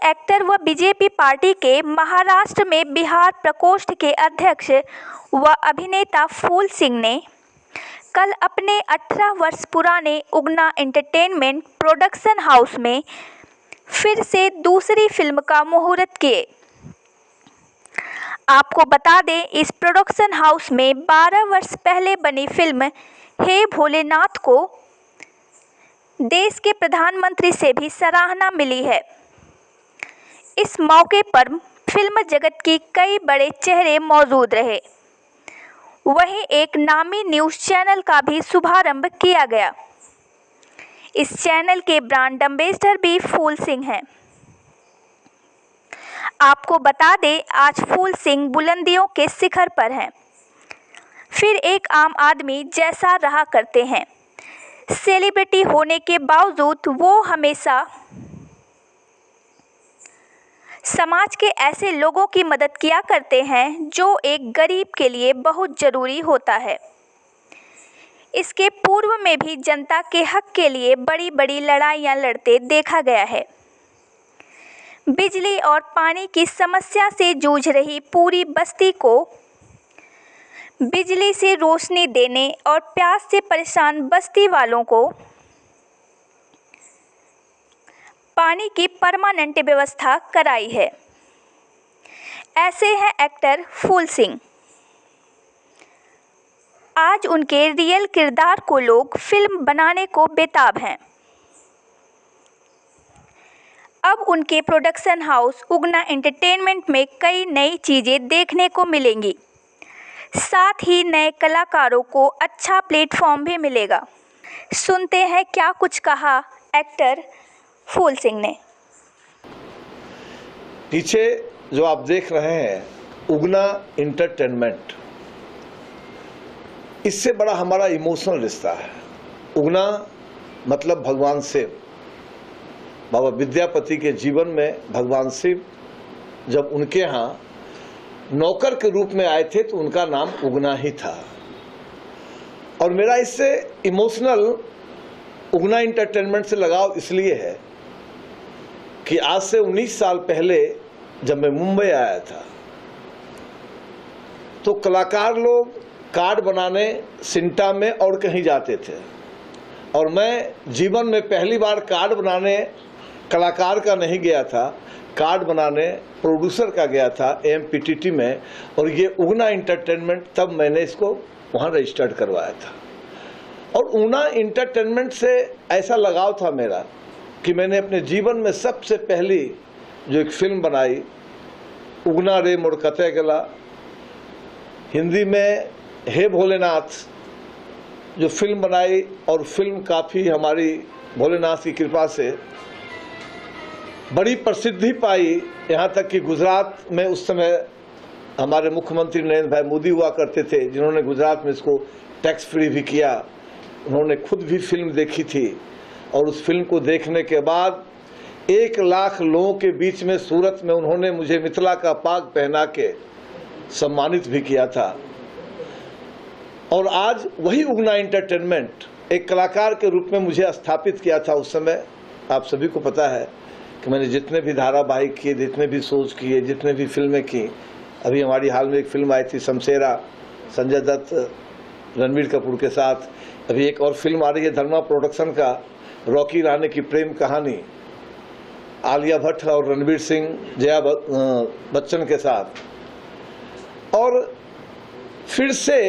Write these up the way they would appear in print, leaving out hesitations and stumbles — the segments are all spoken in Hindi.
एक्टर व बीजेपी पार्टी के महाराष्ट्र में बिहार प्रकोष्ठ के अध्यक्ष व अभिनेता फूल सिंह ने कल अपने 18 वर्ष पुराने उगना एंटरटेनमेंट प्रोडक्शन हाउस में फिर से दूसरी फिल्म का मुहूर्त किए। आपको बता दें, इस प्रोडक्शन हाउस में 12 वर्ष पहले बनी फिल्म हे भोलेनाथ को देश के प्रधानमंत्री से भी सराहना मिली है। इस मौके पर फिल्म जगत की कई बड़े चेहरे मौजूद रहे। वहीं एक नामी न्यूज़ चैनल का भी शुभारंभ किया गया। इस चैनल के ब्रांड एम्बेसडर भी फूल सिंह हैं। आपको बता दें, आज फूल सिंह बुलंदियों के शिखर पर हैं। फिर एक आम आदमी जैसा रहा करते हैं। सेलिब्रिटी होने के बावजूद वो हमेशा समाज के ऐसे लोगों की मदद किया करते हैं जो एक गरीब के लिए बहुत ज़रूरी होता है। इसके पूर्व में भी जनता के हक के लिए बड़ी बड़ी लड़ाइयाँ लड़ते देखा गया है। बिजली और पानी की समस्या से जूझ रही पूरी बस्ती को बिजली से रोशनी देने और प्यास से परेशान बस्ती वालों को पानी की परमानेंट व्यवस्था कराई है। ऐसे हैं एक्टर फूल सिंह। आज उनके रियल किरदार को लोग फिल्म बनाने को बेताब हैं। अब उनके प्रोडक्शन हाउस उगना एंटरटेनमेंट में कई नई चीज़ें देखने को मिलेंगी। साथ ही नए कलाकारों को अच्छा प्लेटफॉर्म भी मिलेगा। सुनते हैं क्या कुछ कहा एक्टर फूल सिंह ने। पीछे जो आप देख रहे हैं उगना एंटरटेनमेंट, इससे बड़ा हमारा इमोशनल रिश्ता है। उगना मतलब भगवान शिव। बाबा विद्यापति के जीवन में भगवान शिव जब उनके यहाँ नौकर के रूप में आए थे तो उनका नाम उगना ही था। और मेरा इससे इमोशनल उगना एंटरटेनमेंट से लगाव इसलिए है कि आज से 19 साल पहले जब मैं मुंबई आया था तो कलाकार लोग कार्ड बनाने सिंटा में और कहीं जाते थे, और मैं जीवन में पहली बार कार्ड बनाने कलाकार का नहीं गया था, कार्ड बनाने प्रोड्यूसर का गया था एमपीटीटी में। और ये उगना एंटरटेनमेंट तब मैंने इसको वहाँ रजिस्टर्ड करवाया था। और उगना एंटरटेनमेंट से ऐसा लगाव था मेरा कि मैंने अपने जीवन में सबसे पहली जो एक फिल्म बनाई उगना रे मुड़कते गला, हिंदी में हे भोलेनाथ, जो फिल्म बनाई। और फिल्म काफ़ी हमारी भोलेनाथ की कृपा से बड़ी प्रसिद्धि पाई। यहाँ तक कि गुजरात में उस समय हमारे मुख्यमंत्री नरेंद्र भाई मोदी हुआ करते थे, जिन्होंने गुजरात में इसको टैक्स फ्री भी किया। उन्होंने खुद भी फिल्म देखी थी और उस फिल्म को देखने के बाद 1 लाख लोगों के बीच में सूरत में उन्होंने मुझे मिथिला का पाग पहना के सम्मानित भी किया था। और आज वही उगना एंटरटेनमेंट एक कलाकार के रूप में मुझे स्थापित किया था। उस समय आप सभी को पता है कि मैंने जितने भी धारावाहिक किए, जितने भी शोज किए, जितने भी फिल्में की, अभी हमारी हाल में एक फिल्म आई थी शमशेरा, संजय दत्त रणबीर कपूर के साथ। अभी एक और फिल्म आ रही है धर्मा प्रोडक्शन का, रॉकी रानी की प्रेम कहानी, आलिया भट्ट और रणवीर सिंह जया बच्चन के साथ। और फिर से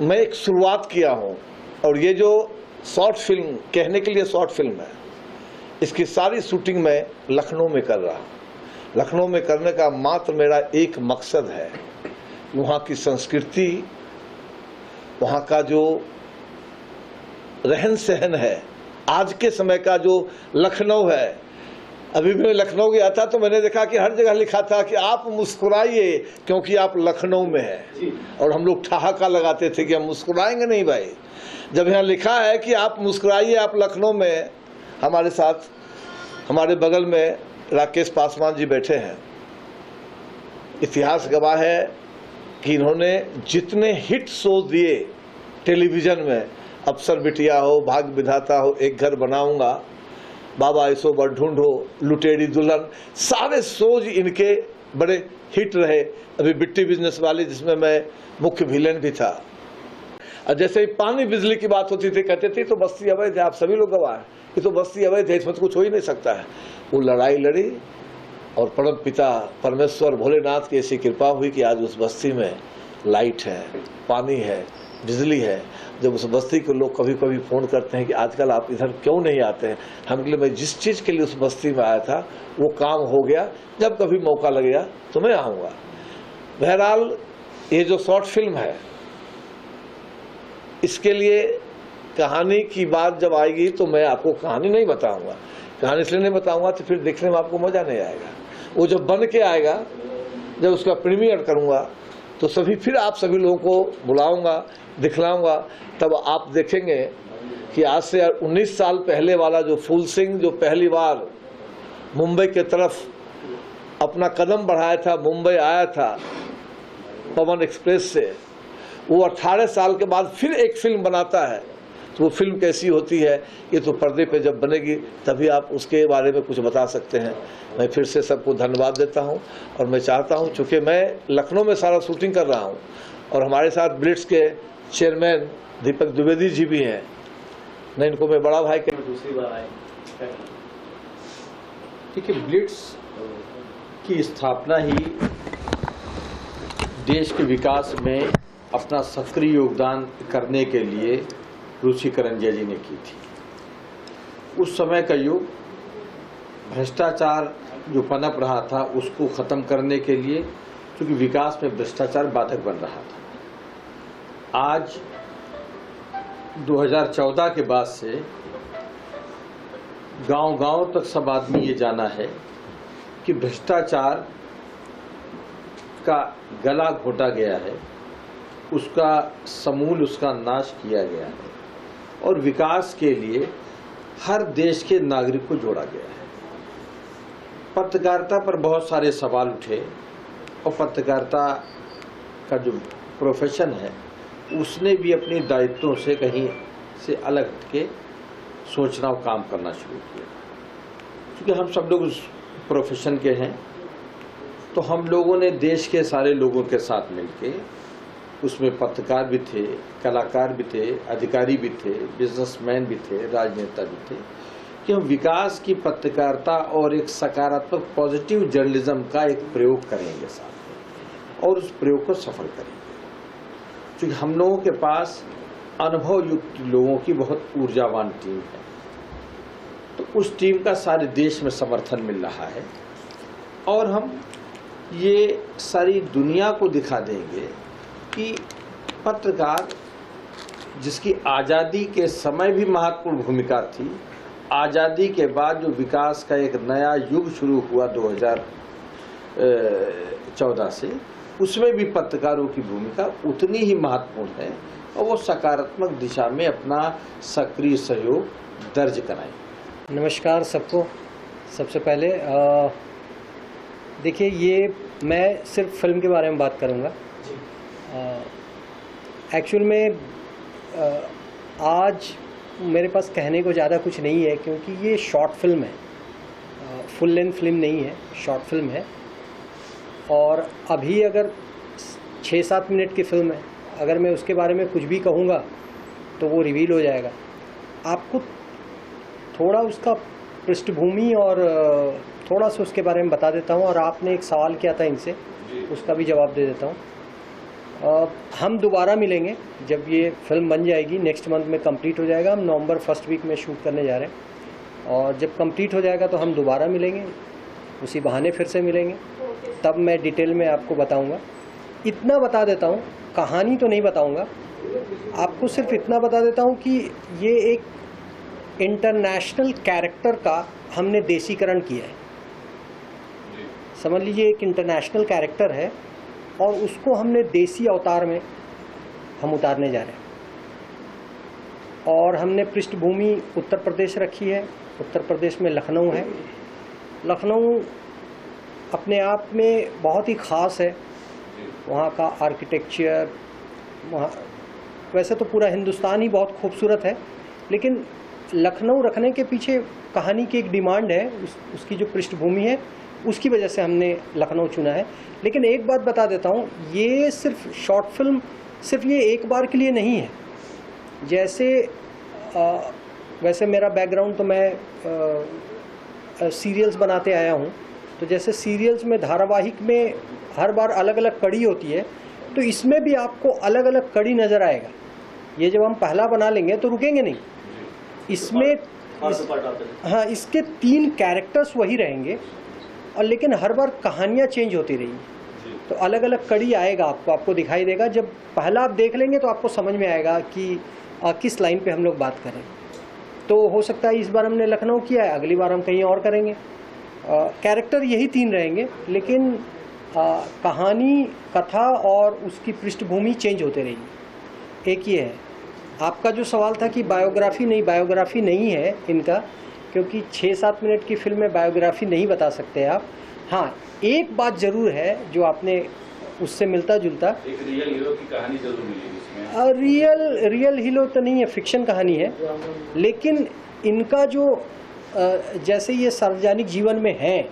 मैं एक शुरुआत किया हूँ। और ये जो शॉर्ट फिल्म, कहने के लिए शॉर्ट फिल्म है, इसकी सारी शूटिंग मैं लखनऊ में कर रहा हूँ। लखनऊ में करने का मात्र मेरा एक मकसद है, वहाँ की संस्कृति, वहाँ का जो रहन सहन है, आज के समय का जो लखनऊ है। अभी भी मैं लखनऊ गया था तो मैंने देखा कि हर जगह लिखा था कि आप मुस्कुराइए क्योंकि आप लखनऊ में हैं। और हम लोग ठहाका लगाते थे कि हम मुस्कुराएंगे नहीं भाई। जब यहाँ लिखा है कि आप मुस्कुराइए, आप लखनऊ में। हमारे साथ हमारे बगल में राकेश पासवान जी बैठे हैं। इतिहास गवाह है कि इन्होंने जितने हिट शो दिए टेलीविज़न में, अफसर बिटिया हो, भाग्य विधाता हो, एक घर बनाऊंगा, बाबा ऐसो बर ढूंढो, लुटेरी दुल्हन, सारे शोज इनके बड़े हिट रहे। अभी बिट्टी बिजनेस वाली जिसमें मैं मुख्य विलेन भी था। और जैसे ही पानी बिजली की बात होती थी कहते थे तो बस्ती अवैध है, आप सभी लोग गवाह हैं, ये तो बस्ती अवैध है, इसमें तो कुछ हो ही नहीं सकता है। वो लड़ाई लड़ी और परम पिता परमेश्वर भोलेनाथ की ऐसी कृपा हुई कि आज उस बस्ती में लाइट है, पानी है, बिजली है। जब उस बस्ती के लोग कभी कभी फ़ोन करते हैं कि आजकल आप इधर क्यों नहीं आते हैं, हम बोले मैं जिस चीज़ के लिए उस बस्ती में आया था वो काम हो गया, जब कभी मौका लगेगा तो मैं आऊँगा। बहरहाल ये जो शॉर्ट फिल्म है, इसके लिए कहानी की बात जब आएगी तो मैं आपको कहानी नहीं बताऊंगा। कहानी इसलिए नहीं बताऊंगा तो फिर देखने में आपको मज़ा नहीं आएगा। वो जब बन के आएगा, जब उसका प्रीमियर करूंगा तो फिर आप सभी लोगों को बुलाऊंगा, दिखलाऊंगा, तब आप देखेंगे कि आज से 19 साल पहले वाला जो फूल सिंह जो पहली बार मुंबई के तरफ अपना कदम बढ़ाया था, मुंबई आया था पवन एक्सप्रेस से, वो 18 साल के बाद फिर एक फिल्म बनाता है, तो वो फिल्म कैसी होती है ये तो पर्दे पे जब बनेगी तभी आप उसके बारे में कुछ बता सकते हैं। मैं फिर से सबको धन्यवाद देता हूं और मैं चाहता हूं, चूँकि मैं लखनऊ में सारा शूटिंग कर रहा हूं और हमारे साथ ब्लिट्स के चेयरमैन दीपक द्विवेदी जी भी हैं, नहीं इनको मैं बड़ा भाई दूसरी बार आए। देखिए, ब्लिट्स की स्थापना ही देश के विकास में अपना सक्रिय योगदान करने के लिए रुचि करंजिया जी ने की थी। उस समय का युग भ्रष्टाचार जो पनप रहा था उसको ख़त्म करने के लिए, क्योंकि विकास में भ्रष्टाचार बाधक बन रहा था। आज 2014 के बाद से गांव-गांव तक सब आदमी ये जाना है कि भ्रष्टाचार का गला घोटा गया है, उसका समूल उसका नाश किया गया है और विकास के लिए हर देश के नागरिक को जोड़ा गया है। पत्रकारिता पर बहुत सारे सवाल उठे और पत्रकारिता का जो प्रोफेशन है उसने भी अपनी दायित्वों से कहीं से अलग हटके सोचना और काम करना शुरू किया। क्योंकि हम सब लोग उस प्रोफेशन के हैं, तो हम लोगों ने देश के सारे लोगों के साथ मिलके, उसमें पत्रकार भी थे, कलाकार भी थे, अधिकारी भी थे, बिजनेसमैन भी थे, राजनेता भी थे, कि हम विकास की पत्रकारिता और एक सकारात्मक पॉजिटिव जर्नलिज्म का एक प्रयोग करेंगे साथ में और उस प्रयोग को सफल करेंगे। क्योंकि हम लोगों के पास अनुभव युक्त लोगों की बहुत ऊर्जावान टीम है, तो उस टीम का सारे देश में समर्थन मिल रहा है और हम ये सारी दुनिया को दिखा देंगे कि पत्रकार जिसकी आज़ादी के समय भी महत्वपूर्ण भूमिका थी, आज़ादी के बाद जो विकास का एक नया युग शुरू हुआ 2014 से, उसमें भी पत्रकारों की भूमिका उतनी ही महत्वपूर्ण है और वो सकारात्मक दिशा में अपना सक्रिय सहयोग दर्ज कराएं। नमस्कार सबको। सबसे पहले देखिए, ये मैं सिर्फ फिल्म के बारे में बात करूँगा। एक्चुअल में आज मेरे पास कहने को ज़्यादा कुछ नहीं है, क्योंकि ये शॉर्ट फिल्म है, फुल लेंथ फिल्म नहीं है, शॉर्ट फिल्म है। और अभी अगर 6-7 मिनट की फिल्म है, अगर मैं उसके बारे में कुछ भी कहूँगा तो वो रिवील हो जाएगा। आपको थोड़ा उसका पृष्ठभूमि और थोड़ा सा उसके बारे में बता देता हूँ, और आपने एक सवाल किया था इनसे, उसका भी जवाब दे देता हूँ। हम दोबारा मिलेंगे जब ये फिल्म बन जाएगी, नेक्स्ट मंथ में कंप्लीट हो जाएगा। हम नवंबर फर्स्ट वीक में शूट करने जा रहे हैं, और जब कंप्लीट हो जाएगा तो हम दोबारा मिलेंगे, उसी बहाने फिर से मिलेंगे, तब मैं डिटेल में आपको बताऊंगा। इतना बता देता हूँ, कहानी तो नहीं बताऊंगा आपको, सिर्फ इतना बता देता हूँ कि ये एक इंटरनेशनल कैरेक्टर का हमने देसीकरण किया है। समझ लीजिए, एक इंटरनेशनल कैरेक्टर है और उसको हमने देसी अवतार में हम उतारने जा रहे हैं। और हमने पृष्ठभूमि उत्तर प्रदेश रखी है। उत्तर प्रदेश में लखनऊ है। लखनऊ अपने आप में बहुत ही ख़ास है, वहाँ का आर्किटेक्चर, वहाँ वैसे तो पूरा हिंदुस्तान ही बहुत खूबसूरत है, लेकिन लखनऊ रखने के पीछे कहानी की एक डिमांड है, उसकी जो पृष्ठभूमि है उसकी वजह से हमने लखनऊ चुना है। लेकिन एक बात बता देता हूँ, ये सिर्फ शॉर्ट फिल्म सिर्फ ये एक बार के लिए नहीं है। जैसे वैसे मेरा बैकग्राउंड तो मैं सीरियल्स बनाते आया हूँ, तो जैसे सीरियल्स में धारावाहिक में हर बार अलग अलग कड़ी होती है, तो इसमें भी आपको अलग अलग कड़ी नज़र आएगा। ये जब हम पहला बना लेंगे तो रुकेंगे नहीं। इसमें हाँ, इसके 3 कैरेक्टर्स वही रहेंगे और लेकिन हर बार कहानियाँ चेंज होती रहेंगी, तो अलग अलग कड़ी आएगा आपको दिखाई देगा। जब पहला आप देख लेंगे तो आपको समझ में आएगा कि किस लाइन पे हम लोग बात करें। तो हो सकता है इस बार हमने लखनऊ किया है, अगली बार हम कहीं और करेंगे। कैरेक्टर यही 3 रहेंगे, लेकिन कहानी, कथा और उसकी पृष्ठभूमि चेंज होते रहेगी। एक ये है। आपका जो सवाल था कि बायोग्राफी नहीं है इनका, क्योंकि 6-7 मिनट की फिल्म में बायोग्राफी नहीं बता सकते आप। हाँ, एक बात ज़रूर है जो आपने उससे मिलता जुलता, एक रियल हीरो की कहानी जरूर मिलेगी इसमें। रियल हीरो तो नहीं है, फिक्शन कहानी है। लेकिन इनका जो जैसे ये सार्वजनिक जीवन में है,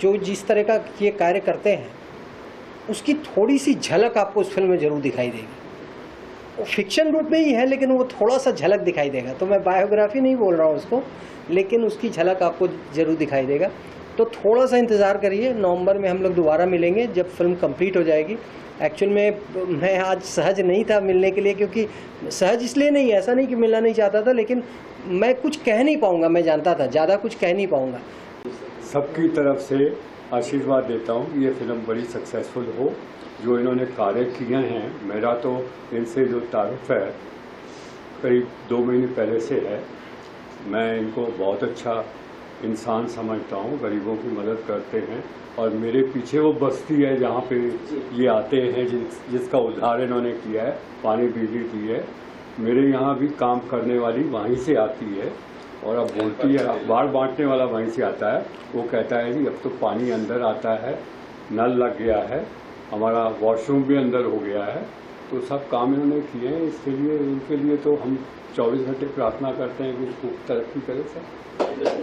जो जिस तरह का ये कार्य करते हैं, उसकी थोड़ी सी झलक आपको उस फिल्म में ज़रूर दिखाई देगी। वो फिक्शन रूप में ही है, लेकिन वो थोड़ा सा झलक दिखाई देगा। तो मैं बायोग्राफी नहीं बोल रहा हूँ उसको, लेकिन उसकी झलक आपको ज़रूर दिखाई देगा। तो थोड़ा सा इंतज़ार करिए, नवंबर में हम लोग दोबारा मिलेंगे जब फिल्म कंप्लीट हो जाएगी। एक्चुअल में मैं आज सहज नहीं था मिलने के लिए, क्योंकि सहज इसलिए नहीं, ऐसा नहीं कि मिलना नहीं चाहता था, लेकिन मैं कुछ कह नहीं पाऊँगा। मैं जानता था ज़्यादा कुछ कह नहीं पाऊँगा। सबकी तरफ से आशीर्वाद देता हूँ ये फिल्म बड़ी सक्सेसफुल हो। जो इन्होंने कार्य किए हैं, मेरा तो इनसे जो तारुफ है करीब 2 महीने पहले से है। मैं इनको बहुत अच्छा इंसान समझता हूँ, गरीबों की मदद करते हैं। और मेरे पीछे वो बस्ती है जहाँ पे ये आते हैं, जिसका उद्धार इन्होंने किया है, पानी बिजली दी है। मेरे यहाँ भी काम करने वाली वहीं से आती है, और अब बोलती है, बाढ़ बांटने वाला वहीं से आता है। वो कहता है कि अब तो पानी अंदर आता है, नल लग गया है, हमारा वॉशरूम भी अंदर हो गया है। तो सब काम इन्होंने किए हैं। इसके लिए, इनके लिए तो हम 24 घंटे प्रार्थना करते हैं कि उसको तरक्की करे सर।